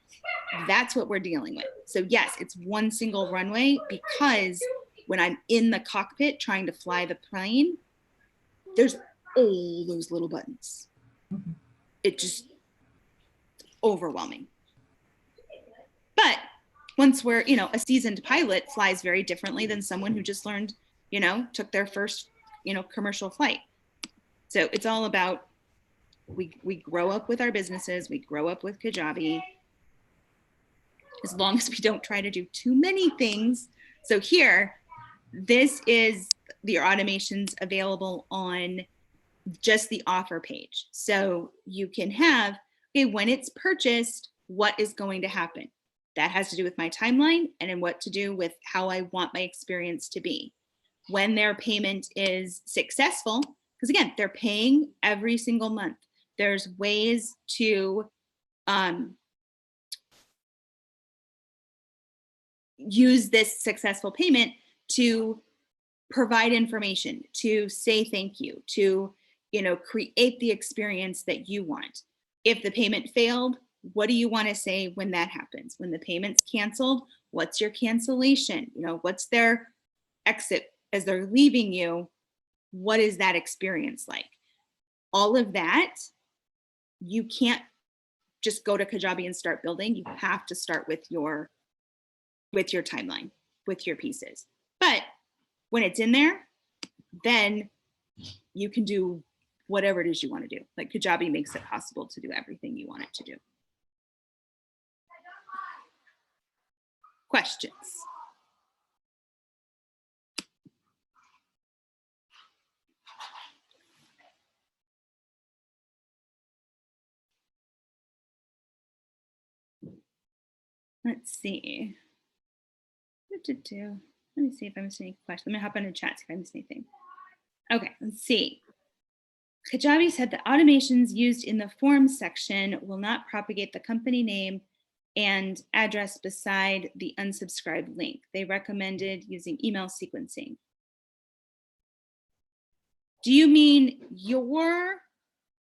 that's what we're dealing with. So yes, it's one single runway, because when I'm in the cockpit trying to fly the plane, there's all those little buttons. It just overwhelming. But once we're, you know, a seasoned pilot flies very differently than someone who just learned, you know, took their first, you know, commercial flight. So it's all about we grow up with our businesses, we grow up with Kajabi, as long as we don't try to do too many things. So here, this is the automations available on just the offer page. So you can have, okay, when it's purchased, what is going to happen? That has to do with my timeline and in what to do with how I want my experience to be. When their payment is successful, because again, they're paying every single month. There's ways to use this successful payment to provide information, to say thank you, to, create the experience that you want. If the payment failed, what do you want to say when that happens? When the payment's canceled, what's your cancellation? What's their exit as they're leaving you? What is that experience like? All of that, you can't just go to Kajabi and start building. You have to start with your timeline, with your pieces. But when it's in there, then you can do whatever it is you want to do. Like Kajabi makes it possible to do everything you want it to do. Questions? Let's see. What to do? Let me see if I missed any questions. Let me hop on the chat, see if I missed anything. Okay, let's see. Kajabi said that automations used in the forms section will not propagate the company name and address beside the unsubscribed link. They recommended using email sequencing. Do you mean your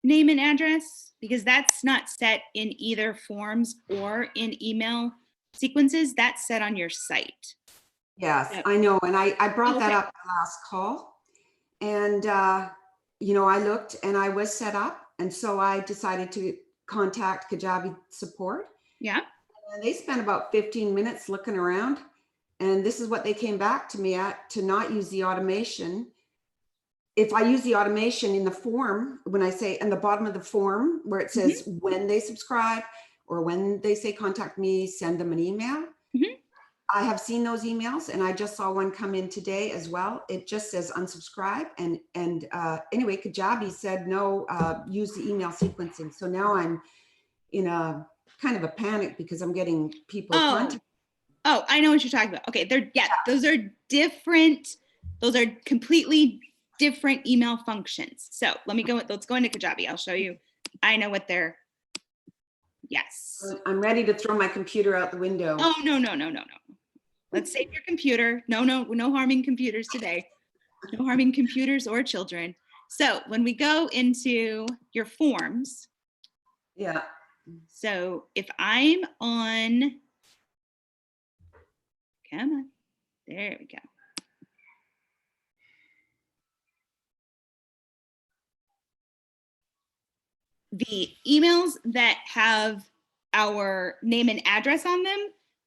name and address? Because that's not set in either forms or in email sequences. That's set on your site. Yes, Yep. I know. And I brought that Okay. up the last call. And, I looked and I was set up. And so I decided to contact Kajabi support. Yeah. And they spent about 15 minutes looking around. And this is what they came back to me at, to not use the automation. If I use the automation in the form, when I say in the bottom of the form where it says when they subscribe or when they say contact me, send them an email. I have seen those emails and I just saw one come in today as well. It just says unsubscribe. And anyway, Kajabi said, no, use the email sequencing. So now I'm in a kind of a panic because I'm getting people contacting. Oh, I know what you're talking about. Okay, those are different. Those are completely different email functions. So let's go into Kajabi. I'll show you. I know what they're, yes. I'm ready to throw my computer out the window. Oh, no. Let's save your computer. No harming computers today. No harming computers or children. So when we go into your forms. Yeah. So if I'm on, come on, there we go. The emails that have our name and address on them,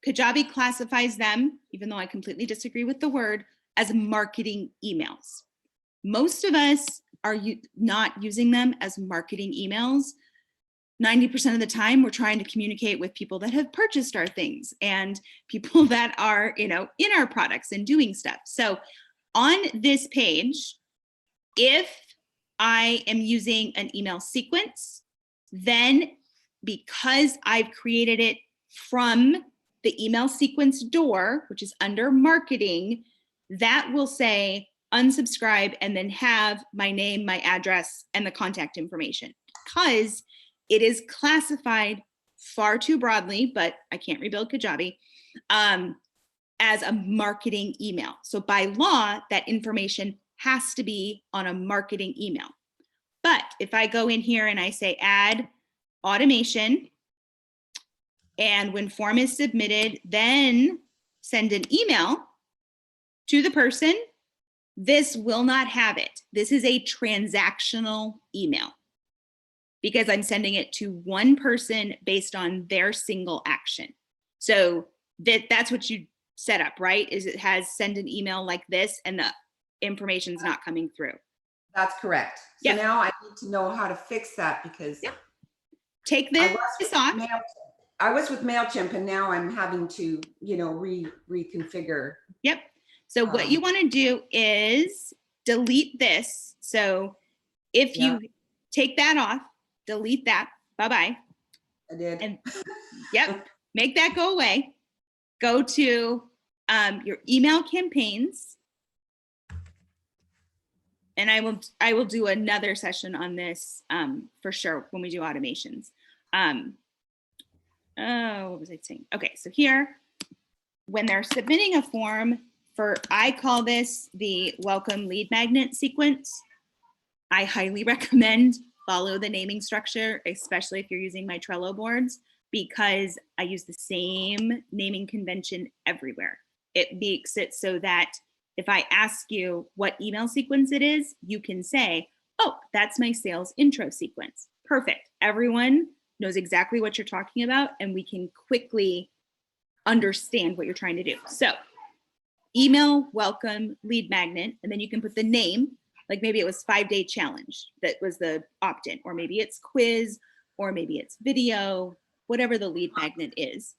Kajabi classifies them, even though I completely disagree with the word, as marketing emails. Most of us are not using them as marketing emails. 90% of the time, we're trying to communicate with people that have purchased our things and people that are, in our products and doing stuff. So on this page, if I am using an email sequence, then because I've created it from the email sequence door, which is under marketing, that will say unsubscribe and then have my name, my address, and the contact information, because it is classified far too broadly, but I can't rebuild Kajabi, as a marketing email. So by law, that information has to be on a marketing email. But if I go in here and I say add automation, and when form is submitted, then send an email to the person, this will not have it. This is a transactional email because I'm sending it to one person based on their single action. So that's what you set up, right? Is it has send an email like this and the information's not coming through. That's correct. So Yep. now I need to know how to fix that because Yep. Take I this was off. I was with MailChimp and now I'm having to, reconfigure. Yep. So what you want to do is delete this. So if you take that off, delete that. Bye-bye. I did. And yep, make that go away. Go to your email campaigns. And I will do another session on this for sure when we do automations. What was I saying? Okay, so here, when they're submitting a form I call this the welcome lead magnet sequence. I highly recommend follow the naming structure, especially if you're using my Trello boards, because I use the same naming convention everywhere. It makes it so that if I ask you what email sequence it is, you can say, oh, that's my sales intro sequence. Perfect. Everyone knows exactly what you're talking about, and we can quickly understand what you're trying to do. So email, welcome, lead magnet, and then you can put the name, like maybe it was 5-day challenge that was the opt-in, or maybe it's quiz, or maybe it's video, whatever the lead magnet is.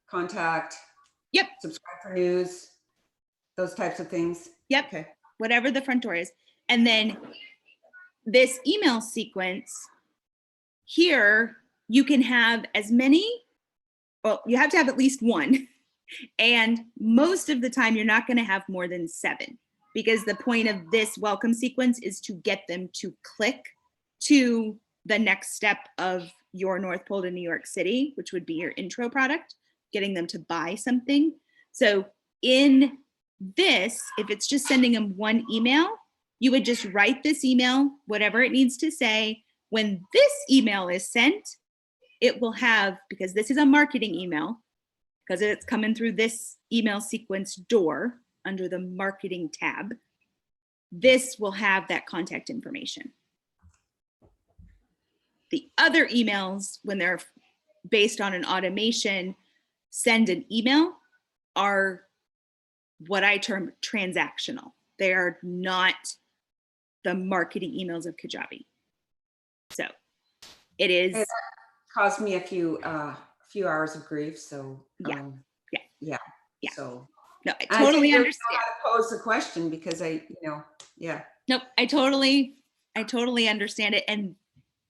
Contact. Yep. Subscribe for news, those types of things. Yep. Okay. Whatever the front door is. And then this email sequence here, you can have as many, well, you have to have at least one. And most of the time, you're not going to have more than 7, because the point of this welcome sequence is to get them to click to the next step of your North Pole to New York City, which would be your intro product, getting them to buy something. So in this, if it's just sending them one email, you would just write this email, whatever it needs to say. When this email is sent, it will have, because this is a marketing email, because it's coming through this email sequence door under the marketing tab, this will have that contact information. The other emails, when they're based on an automation, send an email, are what I term transactional. They are not the marketing emails of Kajabi. So it is. It caused me a few hours of grief. So yeah. So no, I totally understand. How to pose the question because Nope, I totally understand it, and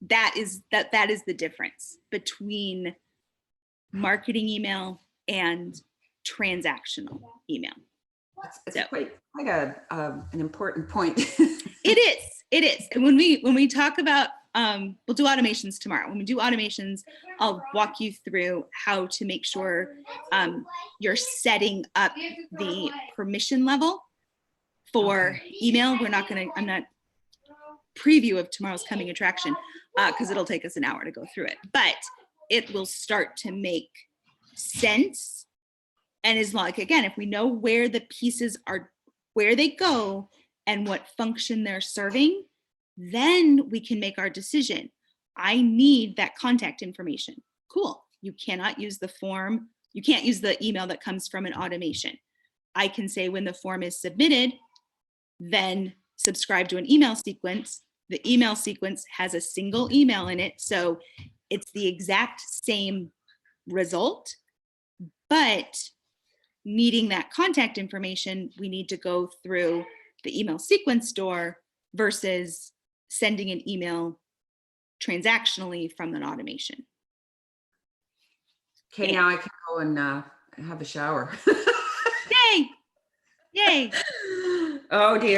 that is the difference between marketing email and transactional email. It's quite an important point. It is. And when we talk about, we'll do automations tomorrow. When we do automations, I'll walk you through how to make sure you're setting up the permission level for email. I'm not preview of tomorrow's coming attraction because it'll take us an hour to go through it, but it will start to make sense. And is like, again, if we know where the pieces are, where they go and what function they're serving, then we can make our decision. I need that contact information. Cool. You cannot use the form. You can't use the email that comes from an automation. I can say when the form is submitted, then subscribe to an email sequence. The email sequence has a single email in it. So it's the exact same result, but needing that contact information, we need to go through the email sequence store versus sending an email transactionally from an automation. Okay, now I can go and have a shower. Yay! Yay! Oh dear.